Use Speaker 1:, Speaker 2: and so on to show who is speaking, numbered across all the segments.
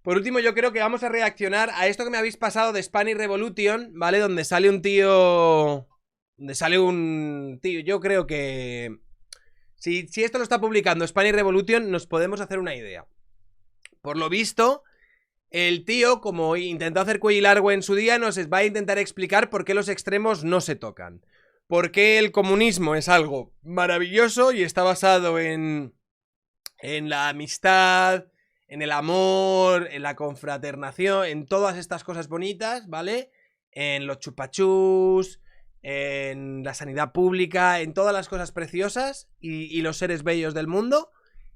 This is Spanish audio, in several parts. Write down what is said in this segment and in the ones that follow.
Speaker 1: Por último, yo creo que vamos a reaccionar a esto que me habéis pasado de Spanish Revolution, ¿vale? Donde sale un tío... Yo creo que... Si esto lo está publicando Spanish Revolution, nos podemos hacer una idea. Por lo visto, el tío, como intentó hacer cuello largo en su día, nos va a intentar explicar por qué los extremos no se tocan. Por qué el comunismo es algo maravilloso y está basado en la amistad, en el amor, en la confraternación, en todas estas cosas bonitas, ¿vale? En los chupachús, en la sanidad pública, en todas las cosas preciosas y los seres bellos del mundo.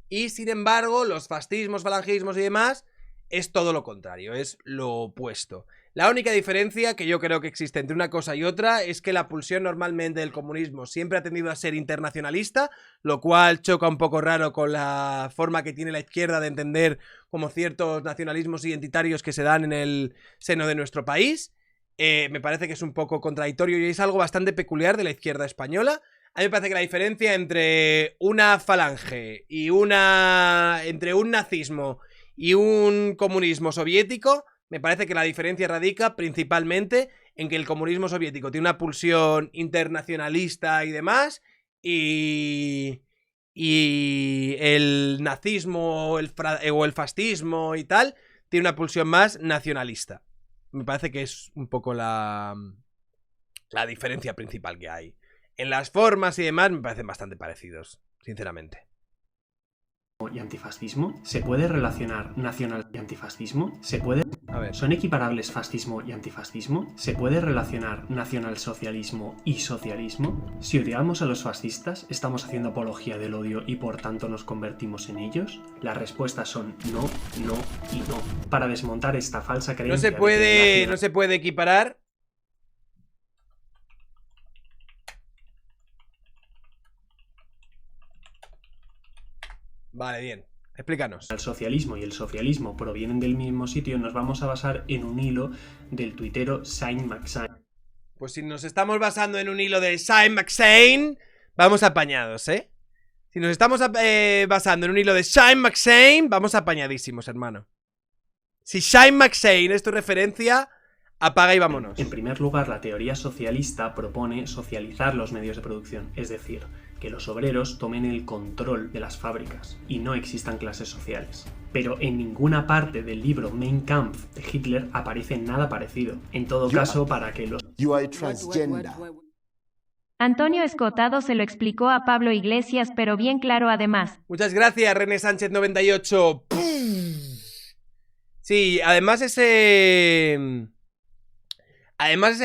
Speaker 1: Y sin embargo, los fascismos, falangismos y demás es todo lo contrario, es lo opuesto. La única diferencia que yo creo que existe entre una cosa y otra es que la pulsión normalmente del comunismo siempre ha tendido a ser internacionalista, lo cual choca un poco raro con la forma que tiene la izquierda de entender como ciertos nacionalismos identitarios que se dan en el seno de nuestro país. Me parece que es un poco contradictorio y es algo bastante peculiar de la izquierda española. A mí me parece que la diferencia entre una falange y entre un nazismo y un comunismo soviético, me parece que la diferencia radica principalmente en que el comunismo soviético tiene una pulsión internacionalista y demás, y el nazismo o el fascismo y tal tiene una pulsión más nacionalista. Me parece que es un poco la diferencia principal que hay. En las formas y demás me parecen bastante parecidos, sinceramente.
Speaker 2: ¿Y antifascismo? ¿Se puede relacionar nacional y antifascismo? ¿Se puede?
Speaker 1: A ver.
Speaker 2: ¿Son equiparables fascismo y antifascismo? ¿Se puede relacionar nacionalsocialismo y socialismo? Si odiamos a los fascistas, ¿estamos haciendo apología del odio y por tanto nos convertimos en ellos? Las respuestas son no, no y no. Para desmontar esta falsa creencia...
Speaker 1: No se puede equiparar. Vale, bien. Explícanos.
Speaker 2: El socialismo y el socialismo provienen del mismo sitio. Nos vamos a basar en un hilo del tuitero Saint Maxine.
Speaker 1: Pues si nos estamos basando en un hilo de Saint Maxine, vamos apañados, ¿eh? Si nos estamos basando en un hilo de Saint Maxine, vamos apañadísimos, hermano. Si Saint Maxine es tu referencia, apaga y vámonos.
Speaker 2: En primer lugar, la teoría socialista propone socializar los medios de producción, es decir, que los obreros tomen el control de las fábricas y no existan clases sociales. Pero en ninguna parte del libro Mein Kampf de Hitler aparece nada parecido. En todo caso, para que los...
Speaker 3: You are transgender.
Speaker 4: Antonio Escotado se lo explicó a Pablo Iglesias, pero bien claro además.
Speaker 1: Muchas gracias, René Sánchez 98. Sí, además ese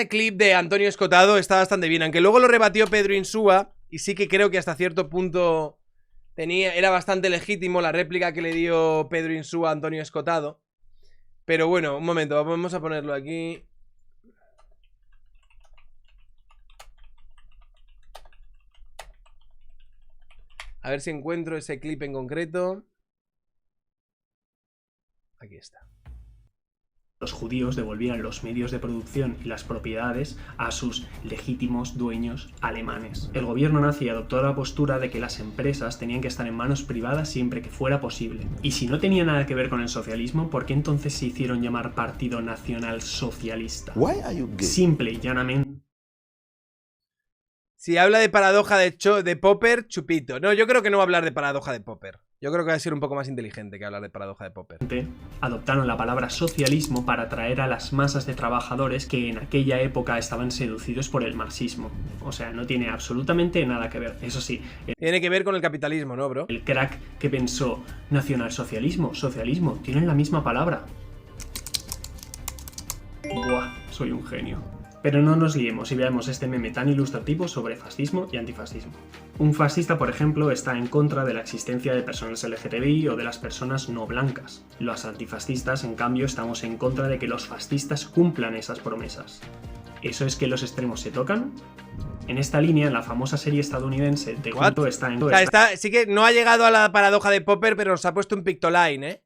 Speaker 1: clip de Antonio Escotado está bastante bien, aunque luego lo rebatió Pedro Insúa. Y sí que creo que hasta cierto punto era bastante legítimo la réplica que le dio Pedro Insúa a Antonio Escotado. Pero bueno, un momento, vamos a ponerlo aquí. A ver si encuentro ese clip en concreto. Aquí está.
Speaker 2: Los judíos devolvieran los medios de producción y las propiedades a sus legítimos dueños alemanes. El gobierno nazi adoptó la postura de que las empresas tenían que estar en manos privadas siempre que fuera posible. Y si no tenía nada que ver con el socialismo, ¿por qué entonces se hicieron llamar Partido Nacional Socialista? Simple y llanamente.
Speaker 1: Si habla de paradoja de Popper, chupito. No, yo creo que no va a hablar de paradoja de Popper. Yo creo que va a ser un poco más inteligente que hablar de paradoja de Popper.
Speaker 2: Adoptaron la palabra socialismo para atraer a las masas de trabajadores que en aquella época estaban seducidos por el marxismo. O sea, no tiene absolutamente nada que ver. Eso sí,
Speaker 1: tiene que ver con el capitalismo, ¿no, bro?
Speaker 2: El crack que pensó nacionalsocialismo, socialismo, tienen la misma palabra. Buah, soy un genio. Pero no nos liemos y veamos este meme tan ilustrativo sobre fascismo y antifascismo. Un fascista, por ejemplo, está en contra de la existencia de personas LGTBI o de las personas no blancas. Los antifascistas, en cambio, estamos en contra de que los fascistas cumplan esas promesas. ¿Eso es que los extremos se tocan? En esta línea, en la famosa serie estadounidense The Junto está en...
Speaker 1: Sí que no ha llegado a la paradoja de Popper, pero nos ha puesto un pictoline, ¿eh?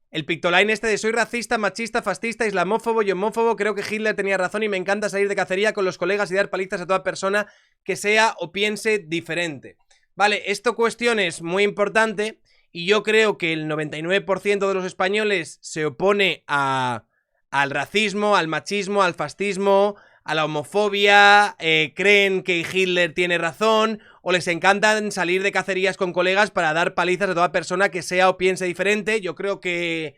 Speaker 1: El pictoline este de soy racista, machista, fascista, islamófobo y homófobo. Creo que Hitler tenía razón y me encanta salir de cacería con los colegas y dar palizas a toda persona que sea o piense diferente. Vale, esto cuestión es muy importante y yo creo que el 99% de los españoles se opone al racismo, al machismo, al fascismo, a la homofobia, creen que Hitler tiene razón, o les encantan salir de cacerías con colegas para dar palizas a toda persona que sea o piense diferente. Yo creo que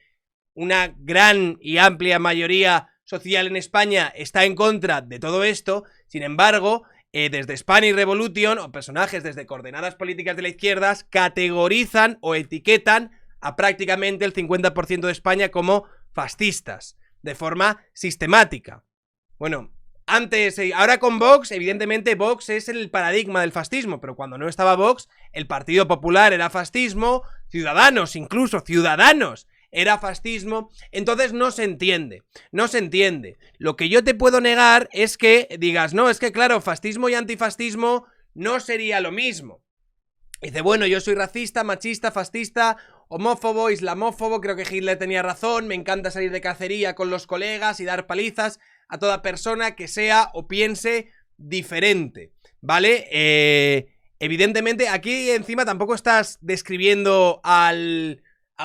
Speaker 1: una gran y amplia mayoría social en España está en contra de todo esto. Sin embargo, desde Spanish Revolution o personajes desde coordenadas políticas de la izquierda categorizan o etiquetan a prácticamente el 50% de España como fascistas, de forma sistemática. Bueno, antes, ahora con Vox, evidentemente Vox es el paradigma del fascismo, pero cuando no estaba Vox, el Partido Popular era fascismo, Ciudadanos, incluso Ciudadanos, era fascismo. Entonces no se entiende, no se entiende. Lo que yo te puedo negar es que digas, no, es que claro, fascismo y antifascismo no sería lo mismo. Dice, bueno, yo soy racista, machista, fascista, homófobo, islamófobo, creo que Hitler tenía razón, me encanta salir de cacería con los colegas y dar palizas a toda persona que sea o piense diferente, ¿vale? Evidentemente, aquí encima tampoco estás describiendo a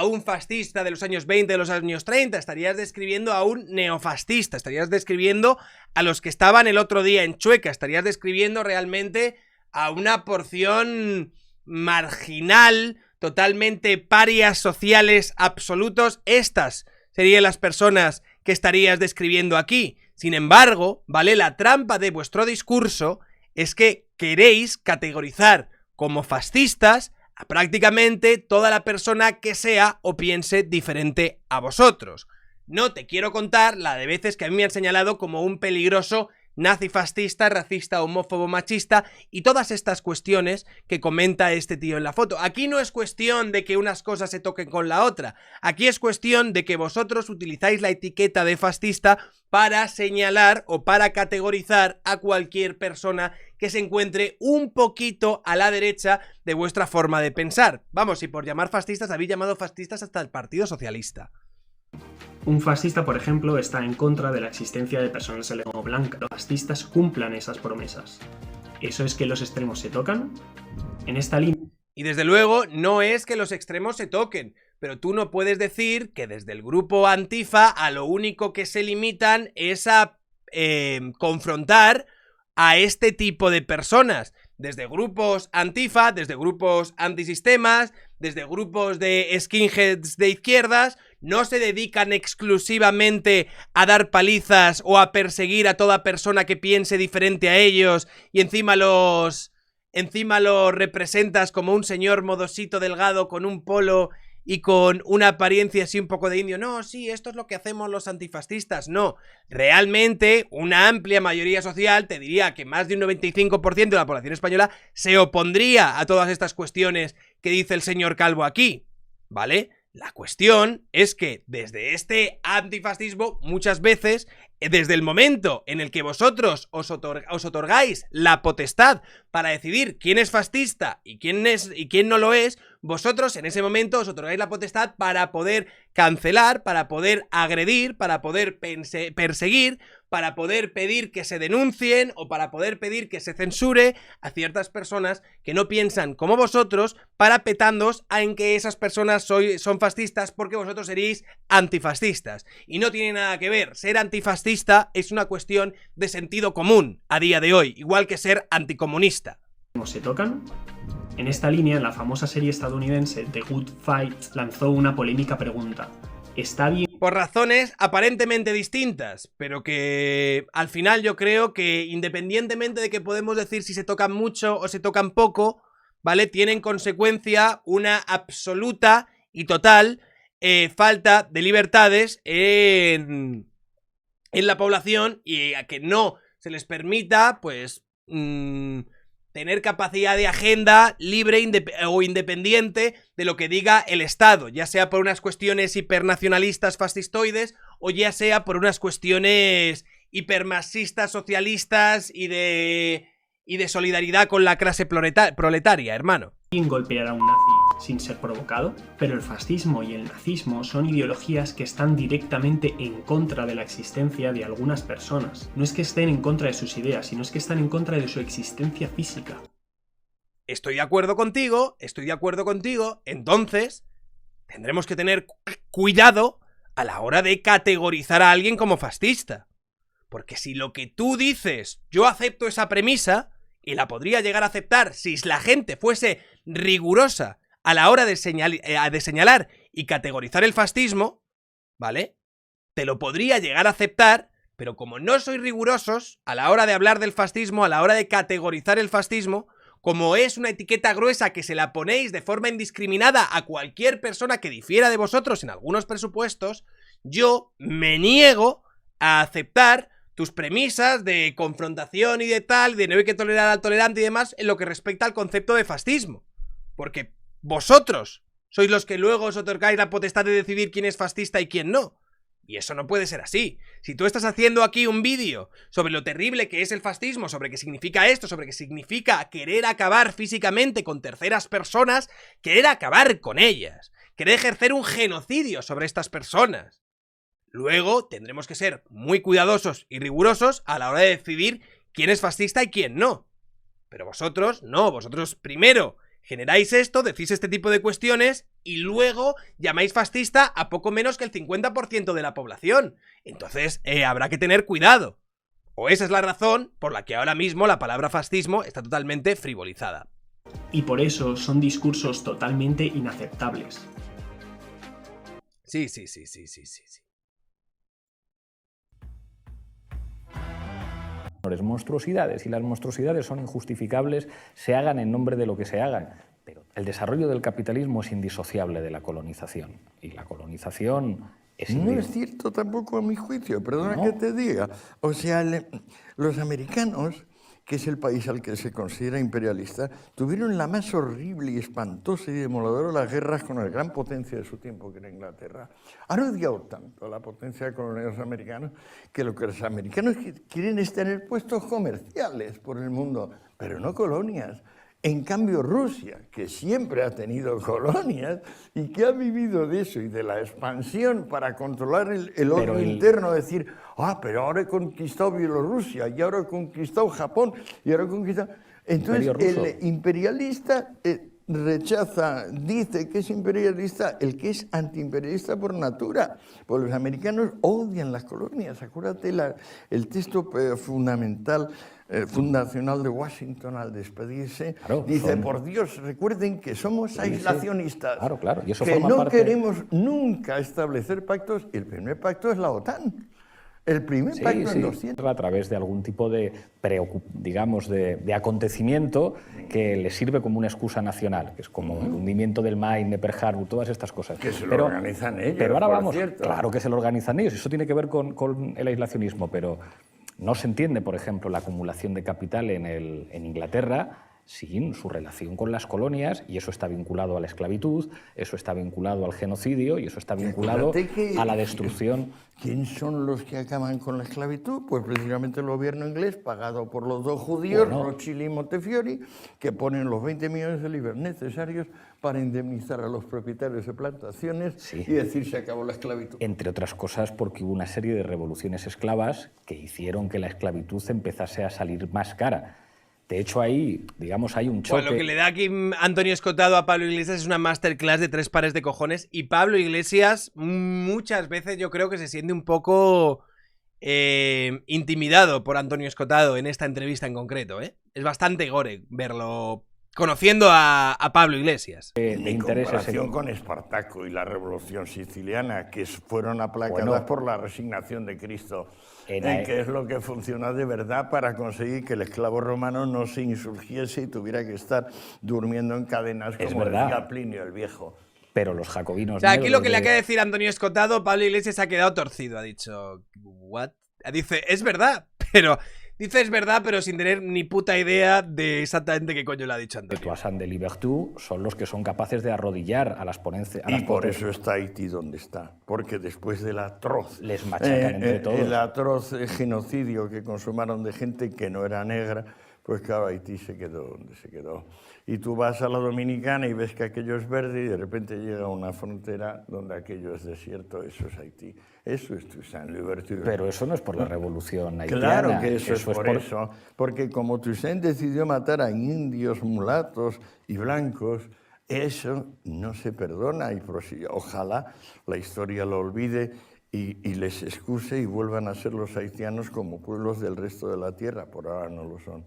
Speaker 1: un fascista de los años 20, de los años 30, estarías describiendo a un neofascista, estarías describiendo a los que estaban el otro día en Chueca, estarías describiendo realmente a una porción marginal, totalmente parias sociales absolutos. Estas serían las personas que estarías describiendo aquí. Sin embargo, ¿vale? La trampa de vuestro discurso es que queréis categorizar como fascistas a prácticamente toda la persona que sea o piense diferente a vosotros. No te quiero contar la de veces que a mí me han señalado como un peligroso nazifascista, racista, homófobo, machista y todas estas cuestiones que comenta este tío en la foto. Aquí no es cuestión de que unas cosas se toquen con la otra, aquí es cuestión de que vosotros utilizáis la etiqueta de fascista para señalar o para categorizar a cualquier persona que se encuentre un poquito a la derecha de vuestra forma de pensar. Vamos, y por llamar fascistas habéis llamado fascistas hasta el Partido Socialista.
Speaker 2: Un fascista, por ejemplo, está en contra de la existencia de personas LGBT blancas. Los fascistas cumplan esas promesas. ¿Eso es que los extremos se tocan? En esta línea...
Speaker 1: Y desde luego no es que los extremos se toquen, pero tú no puedes decir que desde el grupo Antifa a lo único que se limitan es a confrontar a este tipo de personas. Desde grupos Antifa, desde grupos antisistemas, desde grupos de skinheads de izquierdas, no se dedican exclusivamente a dar palizas o a perseguir a toda persona que piense diferente a ellos y encima los representas como un señor modosito delgado con un polo y con una apariencia así un poco de indio. No, sí, esto es lo que hacemos los antifascistas. No, realmente una amplia mayoría social, te diría que más de un 95% de la población española se opondría a todas estas cuestiones que dice el señor Calvo aquí, ¿vale? La cuestión es que desde este antifascismo muchas veces, desde el momento en el que vosotros os otorgáis la potestad para decidir quién es fascista y quién no lo es, vosotros en ese momento os otorgáis la potestad para poder cancelar, para poder agredir, para poder perseguir, para poder pedir que se denuncien o para poder pedir que se censure a ciertas personas que no piensan como vosotros, parapetándoos en que esas personas son fascistas porque vosotros seréis antifascistas. Y no tiene nada que ver, ser antifascista es una cuestión de sentido común a día de hoy, igual que ser anticomunista.
Speaker 2: ¿Cómo se tocan? En esta línea, la famosa serie estadounidense The Good Fight lanzó una polémica pregunta. ¿Está bien?
Speaker 1: Por razones aparentemente distintas, pero que al final yo creo que independientemente de que podemos decir si se tocan mucho o se tocan poco, ¿vale? Tienen consecuencia una absoluta y total falta de libertades en la población y a que no se les permita, pues... tener capacidad de agenda libre o independiente de lo que diga el Estado, ya sea por unas cuestiones hipernacionalistas fascistoides o ya sea por unas cuestiones hipermarxistas socialistas y de solidaridad con la clase proletaria, hermano.
Speaker 2: ¿Quién golpeará a un nazi sin ser provocado? Pero el fascismo y el nazismo son ideologías que están directamente en contra de la existencia de algunas personas. No es que estén en contra de sus ideas, sino es que están en contra de su existencia física.
Speaker 1: estoy de acuerdo contigo, entonces tendremos que tener cuidado a la hora de categorizar a alguien como fascista. Porque si lo que tú dices, yo acepto esa premisa, y la podría llegar a aceptar si la gente fuese rigurosa a la hora de señalar y categorizar el fascismo, ¿vale? Te lo podría llegar a aceptar, pero como no sois rigurosos a la hora de hablar del fascismo, a la hora de categorizar el fascismo, como es una etiqueta gruesa que se la ponéis de forma indiscriminada a cualquier persona que difiera de vosotros en algunos presupuestos, yo me niego a aceptar tus premisas de confrontación y de tal, de no hay que tolerar al tolerante y demás, en lo que respecta al concepto de fascismo. Porque vosotros sois los que luego os otorgáis la potestad de decidir quién es fascista y quién no. Y eso no puede ser así. Si tú estás haciendo aquí un vídeo sobre lo terrible que es el fascismo, sobre qué significa esto, sobre qué significa querer acabar físicamente con terceras personas, querer acabar con ellas, querer ejercer un genocidio sobre estas personas, luego tendremos que ser muy cuidadosos y rigurosos a la hora de decidir quién es fascista y quién no. Pero vosotros no, vosotros primero generáis esto, decís este tipo de cuestiones y luego llamáis fascista a poco menos que el 50% de la población. Entonces habrá que tener cuidado. O esa es la razón por la que ahora mismo la palabra fascismo está totalmente frivolizada.
Speaker 2: Y por eso son discursos totalmente inaceptables.
Speaker 1: Sí.
Speaker 3: Monstruosidades, y las monstruosidades son injustificables, se hagan en nombre de lo que se hagan. Pero el desarrollo del capitalismo es indisociable de la colonización. Y la colonización es...
Speaker 5: No es cierto tampoco a mi juicio, perdona que te diga. O sea, los americanos, que es el país al que se considera imperialista, tuvieron la más horrible y espantosa y demoledora de las guerras con la gran potencia de su tiempo, que era Inglaterra. Han odiado tanto a la potencia colonial de los americanos que lo que los americanos quieren es tener puestos comerciales por el mundo, pero no colonias. En cambio, Rusia, que siempre ha tenido colonias y que ha vivido de eso y de la expansión para controlar el orden interno, decir, pero ahora he conquistado Bielorrusia y ahora he conquistado Japón y ahora he conquistado... Entonces, el imperialista dice que es imperialista el que es antiimperialista por natura. Pues los americanos odian las colonias. Acuérdate el texto fundamental fundacional de Washington al despedirse, dice, por Dios, recuerden que somos aislacionistas,
Speaker 3: claro. Y eso
Speaker 5: que no queremos nunca establecer pactos, y el primer pacto es la OTAN. El primer pacto en 200.
Speaker 3: A través de algún tipo de, digamos, de acontecimiento que le sirve como una excusa nacional, que es como el hundimiento del Maine, de Pearl Harbor, todas estas cosas.
Speaker 5: Que se lo organizan ellos,
Speaker 3: pero ahora vamos,
Speaker 5: cierto.
Speaker 3: Claro que se lo organizan ellos, eso tiene que ver con el aislacionismo, pero no se entiende, por ejemplo, la acumulación de capital en Inglaterra sin su relación con las colonias, y eso está vinculado a la esclavitud, eso está vinculado al genocidio y eso está vinculado a la destrucción.
Speaker 5: ¿Quién son los que acaban con la esclavitud? Pues precisamente el gobierno inglés, pagado por los dos judíos, Rothschild y Montefiore, que ponen los 20 millones de libras necesarios para indemnizar a los propietarios de plantaciones y decir se acabó la esclavitud.
Speaker 3: Entre otras cosas porque hubo una serie de revoluciones esclavas que hicieron que la esclavitud empezase a salir más cara. De hecho, ahí, digamos, hay un choque.
Speaker 1: Bueno, lo que le da aquí Antonio Escotado a Pablo Iglesias es una masterclass de 3 pares de cojones. Y Pablo Iglesias muchas veces yo creo que se siente un poco intimidado por Antonio Escotado en esta entrevista en concreto, ¿eh? Es bastante gore verlo conociendo a Pablo Iglesias.
Speaker 5: En comparación con Espartaco y la Revolución Siciliana, que fueron aplacadas por la resignación de Cristo, en que es lo que funciona de verdad para conseguir que el esclavo romano no se insurgiese y tuviera que estar durmiendo en cadenas, como decía Plinio el Viejo.
Speaker 3: Pero los jacobinos...
Speaker 1: O sea, aquí lo que le acaba de decir Antonio Escotado, Pablo Iglesias ha quedado torcido. Ha dicho, ¿what? Dice, es verdad, pero... Dice es verdad, pero sin tener ni puta idea de exactamente qué coño le ha dicho Antonio.
Speaker 3: Toussaint de Louverture son los que son capaces de arrodillar a las ponencias.
Speaker 5: Y por eso está Haití donde está. Porque después del atroz...
Speaker 3: Les machacan entre todos.
Speaker 5: El atroz genocidio que consumaron de gente que no era negra, Pues claro, Haití se quedó donde se quedó. Y tú vas a la Dominicana y ves que aquello es verde y de repente llega a una frontera donde aquello es desierto, eso es Haití. Eso es Toussaint Louverture.
Speaker 3: Pero eso no es por la revolución haitiana.
Speaker 5: Claro que eso es por eso, porque como Toussaint decidió matar a indios, mulatos y blancos, eso no se perdona y ojalá la historia lo olvide y les excuse y vuelvan a ser los haitianos como pueblos del resto de la tierra. Por ahora no lo son.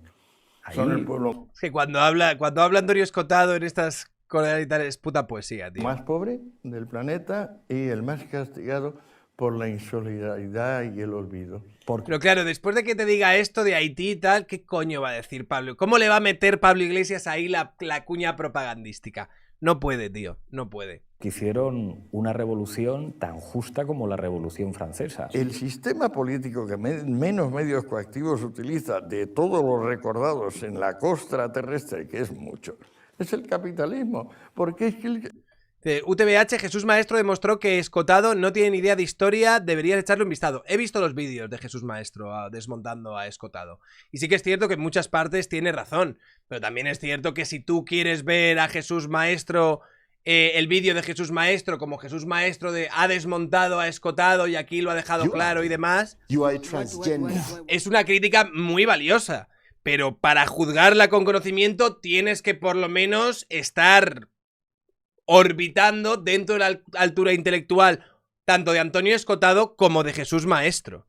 Speaker 3: Ahí,
Speaker 5: Son el pueblo
Speaker 1: Es que cuando habla Antonio Escotado en estas cosas y tal, es puta poesía, tío.
Speaker 5: más pobre del planeta y el más castigado por la insolidaridad y el olvido.
Speaker 1: Pero claro, después de que te diga esto de Haití y tal, ¿qué coño va a decir Pablo? ¿Cómo le va a meter Pablo Iglesias ahí la cuña propagandística? No puede, tío, no puede.
Speaker 3: que hicieron una revolución tan justa como la Revolución Francesa.
Speaker 5: El sistema político que menos medios coactivos utiliza de todos los recordados en la costra terrestre, que es mucho, es el capitalismo. Porque es que
Speaker 1: UTBH, Jesús Maestro demostró que Escotado no tiene ni idea de historia, deberías echarle un vistazo. He visto los vídeos de Jesús Maestro desmontando a Escotado. Y sí que es cierto que en muchas partes tiene razón, pero también es cierto que si tú quieres ver a Jesús Maestro, el vídeo de Jesús Maestro, como Jesús Maestro ha desmontado a Escotado y aquí lo ha dejado claro y demás, es una crítica muy valiosa. Pero para juzgarla con conocimiento tienes que por lo menos estar orbitando dentro de la altura intelectual tanto de Antonio Escotado como de Jesús Maestro.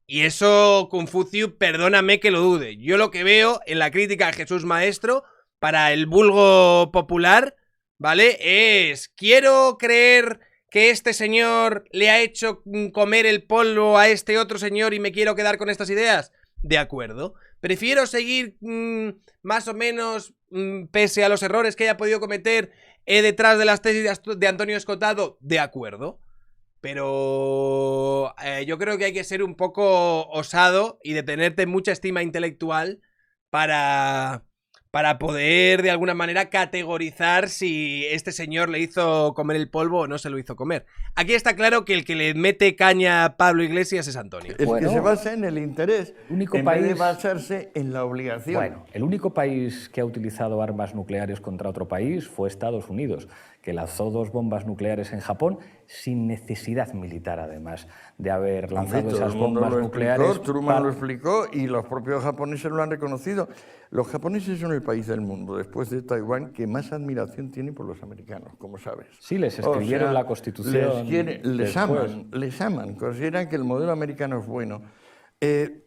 Speaker 1: Y eso, Confucio, perdóname que lo dude. Yo lo que veo en la crítica a Jesús Maestro, para el vulgo popular, ¿vale? Es, quiero creer que este señor le ha hecho comer el polvo a este otro señor y me quiero quedar con estas ideas. De acuerdo. Prefiero seguir más o menos, pese a los errores que haya podido cometer detrás de las tesis de Antonio Escotado, de acuerdo. Pero yo creo que hay que ser un poco osado y de tenerte mucha estima intelectual para poder de alguna manera categorizar si este señor le hizo comer el polvo o no se lo hizo comer. Aquí está claro que el que le mete caña a Pablo Iglesias es Antonio.
Speaker 5: Es que se basa en el interés, en vez de basarse en la obligación.
Speaker 3: Bueno, el único país que ha utilizado armas nucleares contra otro país fue Estados Unidos, que lanzó 2 bombas nucleares en Japón sin necesidad militar, además de haber lanzado esas bombas nucleares.
Speaker 5: Truman lo explicó y los propios japoneses lo han reconocido. Los japoneses son el país del mundo, después de Taiwán, que más admiración tiene por los americanos, como sabes.
Speaker 3: Sí, les escribieron la Constitución.
Speaker 5: Les aman, consideran que el modelo americano es bueno.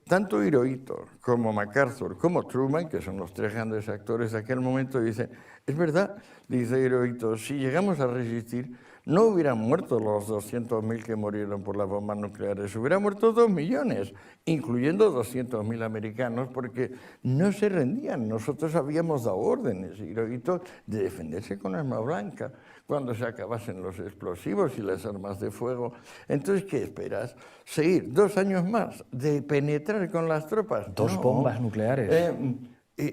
Speaker 5: Tanto Hirohito como MacArthur como Truman, que son los 3 grandes actores de aquel momento, dicen, es verdad, dice Hirohito, si llegamos a resistir, no hubieran muerto los 200.000 que murieron por las bombas nucleares, hubieran muerto 2 millones, incluyendo 200.000 americanos, porque no se rendían. Nosotros habíamos dado órdenes, Hirohito, de defenderse con arma blanca cuando se acabasen los explosivos y las armas de fuego. Entonces, ¿qué esperas? ¿Seguir 2 años más de penetrar con las tropas?
Speaker 3: 2 bombas nucleares.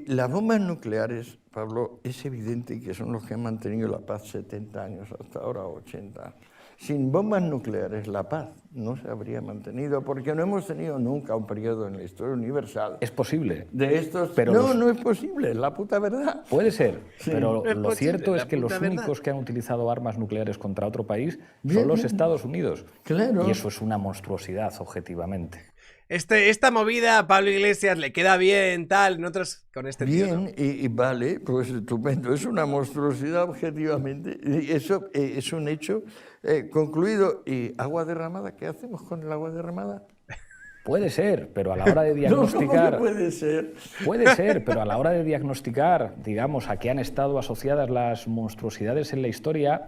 Speaker 5: Las bombas nucleares, Pablo, es evidente que son los que han mantenido la paz 70 años, hasta ahora 80. Sin bombas nucleares la paz no se habría mantenido, porque no hemos tenido nunca un periodo en la historia universal.
Speaker 3: Es posible.
Speaker 5: De estos...
Speaker 3: Pero
Speaker 5: no es posible, es la puta verdad.
Speaker 3: Puede ser,
Speaker 5: Sí.
Speaker 3: pero
Speaker 1: Es
Speaker 3: lo
Speaker 1: posible,
Speaker 3: cierto es
Speaker 1: la
Speaker 3: que los
Speaker 1: puta
Speaker 3: únicos
Speaker 1: verdad.
Speaker 3: que han utilizado armas nucleares contra otro país
Speaker 5: Bien,
Speaker 3: son los
Speaker 5: bien.
Speaker 3: Estados Unidos.
Speaker 5: Claro.
Speaker 3: Y eso es una monstruosidad, objetivamente.
Speaker 1: Esta movida a Pablo Iglesias le queda bien, tal, nosotros con este tío, ¿no?
Speaker 5: Bien, y vale, pues estupendo. Es una monstruosidad objetivamente. Y eso es un hecho concluido. ¿Y agua derramada? ¿Qué hacemos con el agua derramada?
Speaker 3: Puede ser, pero a la hora de
Speaker 5: No,
Speaker 3: diagnosticar...
Speaker 5: ¿cómo que puede ser?
Speaker 3: Puede ser, pero a la hora de diagnosticar, digamos, a qué han estado asociadas las monstruosidades en la historia,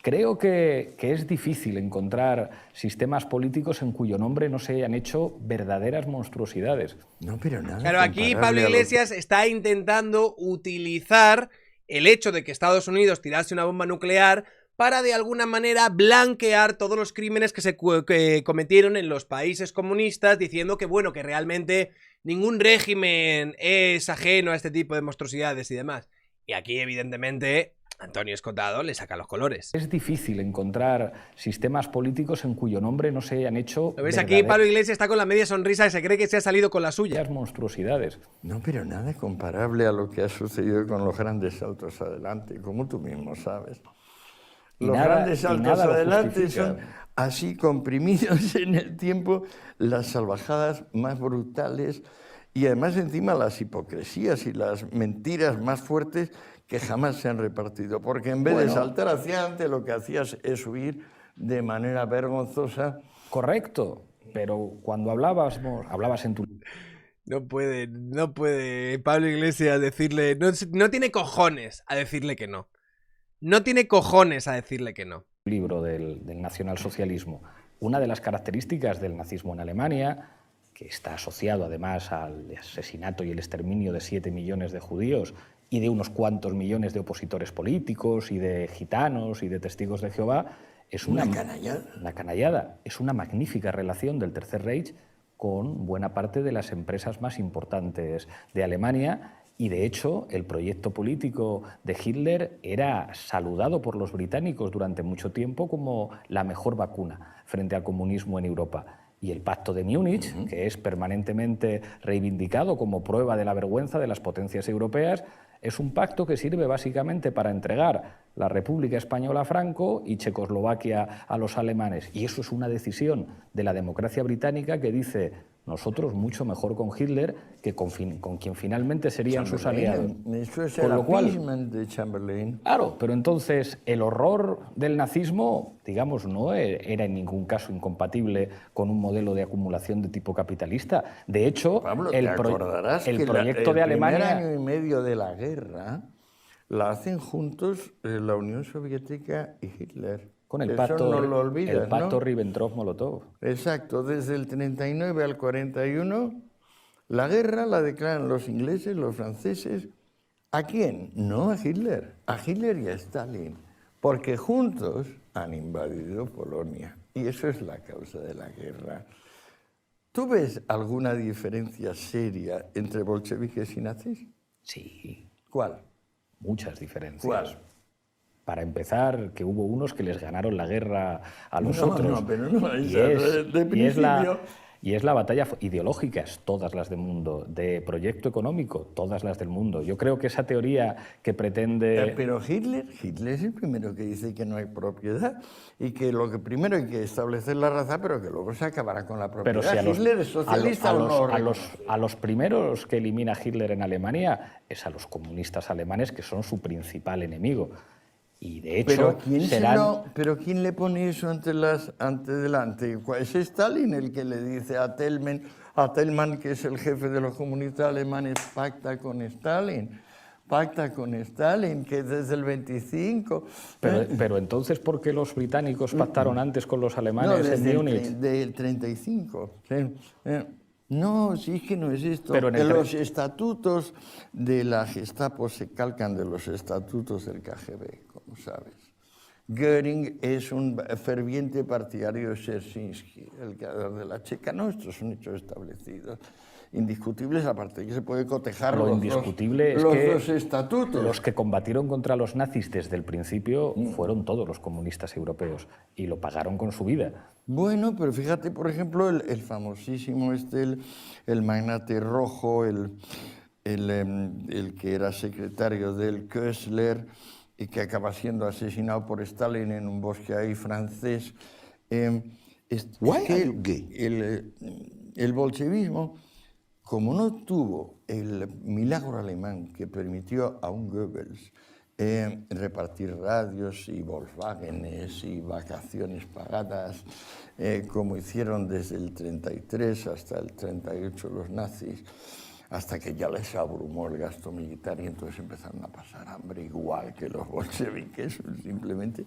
Speaker 3: creo que es difícil encontrar sistemas políticos en cuyo nombre no se hayan hecho verdaderas monstruosidades.
Speaker 5: No, pero nada.
Speaker 1: Claro, aquí
Speaker 5: comparable
Speaker 1: Pablo
Speaker 5: a lo-
Speaker 1: Iglesias está intentando utilizar el hecho de que Estados Unidos tirase una bomba nuclear para de alguna manera blanquear todos los crímenes que cometieron en los países comunistas, diciendo que bueno, que realmente ningún régimen es ajeno a este tipo de monstruosidades y demás. Y aquí evidentemente Antonio Escotado le saca los colores.
Speaker 3: Es difícil encontrar sistemas políticos en cuyo nombre no se hayan hecho
Speaker 1: ¿Lo ves? Aquí Pablo Iglesias está con la media sonrisa y se cree que se ha salido con la suya.
Speaker 3: verdaderas monstruosidades.
Speaker 5: No, pero nada comparable a lo que ha sucedido con los grandes saltos adelante, como tú mismo sabes.
Speaker 3: Y
Speaker 5: Los
Speaker 3: nada-
Speaker 5: grandes
Speaker 3: y
Speaker 5: saltos
Speaker 3: nada lo
Speaker 5: adelante
Speaker 3: justifica.
Speaker 5: son así comprimidos en el tiempo, las salvajadas más brutales y además encima las hipocresías y las mentiras más fuertes que jamás se han repartido. Porque en vez de saltar hacia adelante, lo que hacías es huir de manera vergonzosa.
Speaker 3: Correcto, pero cuando hablabas en tu
Speaker 1: No puede Pablo Iglesias decirle... No tiene cojones a decirle que no. No tiene cojones a decirle que no.
Speaker 3: libro del nacionalsocialismo, una de las características del nazismo en Alemania, que está asociado además al asesinato y el exterminio de 7 millones de judíos y de unos cuantos millones de opositores políticos y de gitanos y de testigos de Jehová, es una canallada. Es una magnífica relación del Tercer Reich con buena parte de las empresas más importantes de Alemania. Y de hecho, el proyecto político de Hitler era saludado por los británicos durante mucho tiempo como la mejor vacuna frente al comunismo en Europa. Y el Pacto de Múnich, que es permanentemente reivindicado como prueba de la vergüenza de las potencias europeas, es un pacto que sirve básicamente para entregar la República Española a Franco y Checoslovaquia a los alemanes. Y eso es una decisión de la democracia británica que dice: nosotros mucho mejor con Hitler que con quien finalmente serían sus aliados.
Speaker 5: Eso es
Speaker 3: Con
Speaker 5: el
Speaker 3: lo cual,
Speaker 5: appeasement de Chamberlain.
Speaker 3: claro, pero entonces el horror del nazismo, digamos, no era en ningún caso incompatible con un modelo de acumulación de tipo capitalista. De hecho,
Speaker 5: Pablo,
Speaker 3: el
Speaker 5: te acordarás que
Speaker 3: proyecto de
Speaker 5: el primer
Speaker 3: Alemania...
Speaker 5: año y medio de la guerra la hacen juntos la Unión Soviética y Hitler.
Speaker 3: Con el
Speaker 5: Eso
Speaker 3: pacto,
Speaker 5: no lo olvidas,
Speaker 3: el pacto
Speaker 5: ¿no?
Speaker 3: Ribbentrop-Molotov.
Speaker 5: Exacto, desde el 39 al 41, la guerra la declaran los ingleses, los franceses. ¿A quién? No a Hitler y a Stalin, porque juntos han invadido Polonia. Y eso es la causa de la guerra. ¿Tú ves alguna diferencia seria entre bolcheviques y nazis?
Speaker 3: Sí,
Speaker 5: ¿Cuál?
Speaker 3: muchas diferencias.
Speaker 5: ¿Cuál?
Speaker 3: Para empezar, que hubo unos que les ganaron la guerra a los
Speaker 5: No,
Speaker 3: otros.
Speaker 5: no, pero no,
Speaker 3: y
Speaker 5: esa,
Speaker 3: es,
Speaker 5: de
Speaker 3: y es la,
Speaker 5: principio.
Speaker 3: y es la batalla ideológicas, todas las del mundo, de proyecto económico, todas las del mundo. Yo creo que esa teoría que pretende...
Speaker 5: Pero Hitler es el primero que dice que no hay propiedad y que lo que primero hay que establecer la raza, pero que luego se acabará con la propiedad.
Speaker 3: Pero si
Speaker 5: Hitler es socialista o no.
Speaker 3: a los primeros que elimina Hitler en Alemania es a los comunistas alemanes, que son su principal enemigo. Y de hecho,
Speaker 5: Pero ¿quién le pone eso ante delante? ¿Es Stalin el que le dice a Thälmann, que es el jefe de los comunistas alemanes, pacta con Stalin, que desde el 25...
Speaker 3: Pero entonces, ¿por qué los británicos pactaron antes con los alemanes en Múnich?
Speaker 5: Del 35. Sí. No, sí, es que no es esto.
Speaker 3: Pero
Speaker 5: los estatutos de la Gestapo se calcan de los estatutos del KGB, como sabes. Göring es un ferviente partidario de Dzerzhinsky, el creador de la Checa. No, estos son hechos establecidos, indiscutibles, aparte de que se puede cotejar
Speaker 3: Lo
Speaker 5: los
Speaker 3: indiscutible
Speaker 5: dos,
Speaker 3: es que
Speaker 5: dos estatutos.
Speaker 3: los que combatieron contra los nazis desde el principio fueron todos los comunistas europeos y lo pagaron con su vida.
Speaker 5: Bueno, pero fíjate, por ejemplo, el famosísimo el magnate rojo, el que era secretario del Köstler y que acaba siendo asesinado por Stalin en un bosque ahí francés. El bolchevismo, como no tuvo el milagro alemán que permitió a un Goebbels repartir radios y Volkswagenes y vacaciones pagadas, como hicieron desde el 33 hasta el 38 los nazis, hasta que ya les abrumó el gasto militar y entonces empezaron a pasar hambre igual que los bolcheviques, simplemente.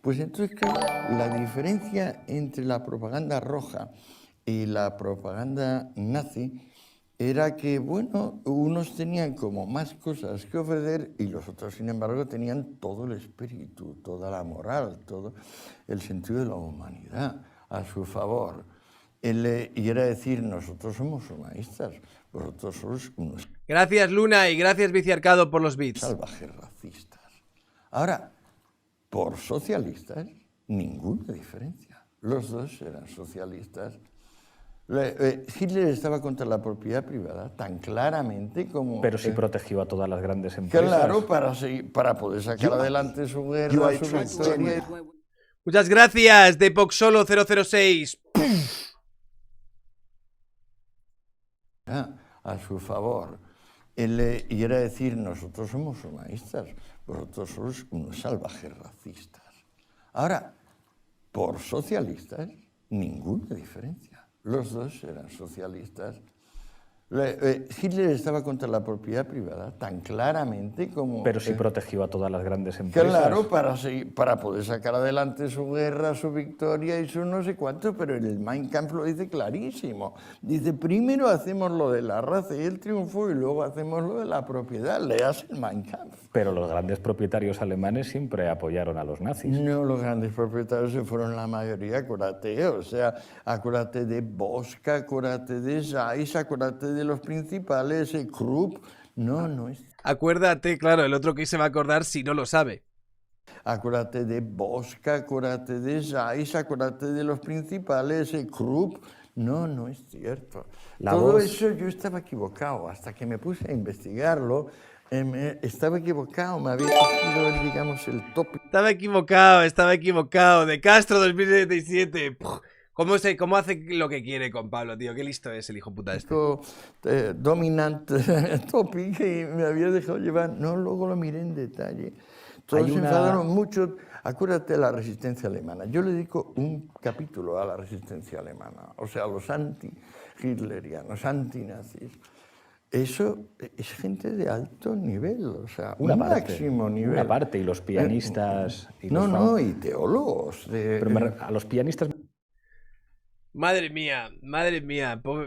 Speaker 5: Pues entonces, claro, la diferencia entre la propaganda roja y la propaganda nazi era que, bueno, unos tenían como más cosas que ofrecer y los otros, sin embargo, tenían todo el espíritu, toda la moral, todo el sentido de la humanidad a su favor. Y era decir, nosotros somos humanistas, vosotros sois unos
Speaker 1: Gracias, Luna, y gracias, Viciarcado, por los bits.
Speaker 5: salvajes racistas. Ahora, por socialistas, ninguna diferencia. Los dos eran socialistas. Hitler estaba contra la propiedad privada tan claramente como...
Speaker 3: Pero sí protegió a todas las grandes empresas.
Speaker 5: Claro, para poder sacar adelante su guerra, su victoria.
Speaker 1: Muchas gracias, Depoxolo 006.
Speaker 5: A su favor. Y era decir, nosotros somos humanistas, vosotros sois unos salvajes racistas. Ahora, por socialistas, ninguna diferencia. Los dos eran socialistas. Hitler estaba contra la propiedad privada tan claramente como...
Speaker 3: Pero sí protegió a todas las grandes empresas.
Speaker 5: Claro, para poder sacar adelante su guerra, su victoria y su no sé cuánto, pero el Mein Kampf lo dice clarísimo. Dice, primero hacemos lo de la raza y el triunfo y luego hacemos lo de la propiedad. Leas el Mein Kampf.
Speaker 3: Pero los grandes propietarios alemanes siempre apoyaron a los nazis.
Speaker 5: No, los grandes propietarios se fueron la mayoría, acuérdate. O sea, acuérdate de Bosch, acuérdate de Zeiss, acuérdate de los principales, Krupp. No es...
Speaker 1: Acuérdate, claro, el otro que se va a acordar si no lo sabe.
Speaker 5: Acuérdate de Bosch, acuérdate de Zeiss, acuérdate de los principales, Krupp. No es cierto. Todo eso yo estaba equivocado. Hasta que me puse a investigarlo, estaba equivocado. Me había cogido, digamos, el tópico.
Speaker 1: Estaba equivocado. De Castro 2077. Puf. ¿Cómo hace lo que quiere con Pablo, tío? Qué listo es el hijo puta este.
Speaker 5: Dominant topic y me había dejado llevar. No, luego lo miré en detalle. Todos se enfadaron mucho. Acuérdate de la resistencia alemana. Yo le dedico un capítulo a la resistencia alemana. O sea, a los anti-hitlerianos, anti-nazis. Eso es gente de alto nivel, o sea, máximo nivel.
Speaker 3: Una parte, y los pianistas...
Speaker 5: y teólogos.
Speaker 3: Pero a los pianistas...
Speaker 1: Madre mía,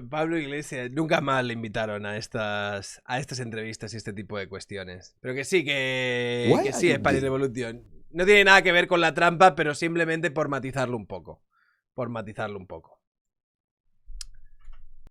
Speaker 1: Pablo Iglesias, nunca más le invitaron a estas entrevistas y este tipo de cuestiones. Pero que sí, que sí, es Spanish Revolution. No tiene nada que ver con la trampa, pero simplemente por matizarlo un poco.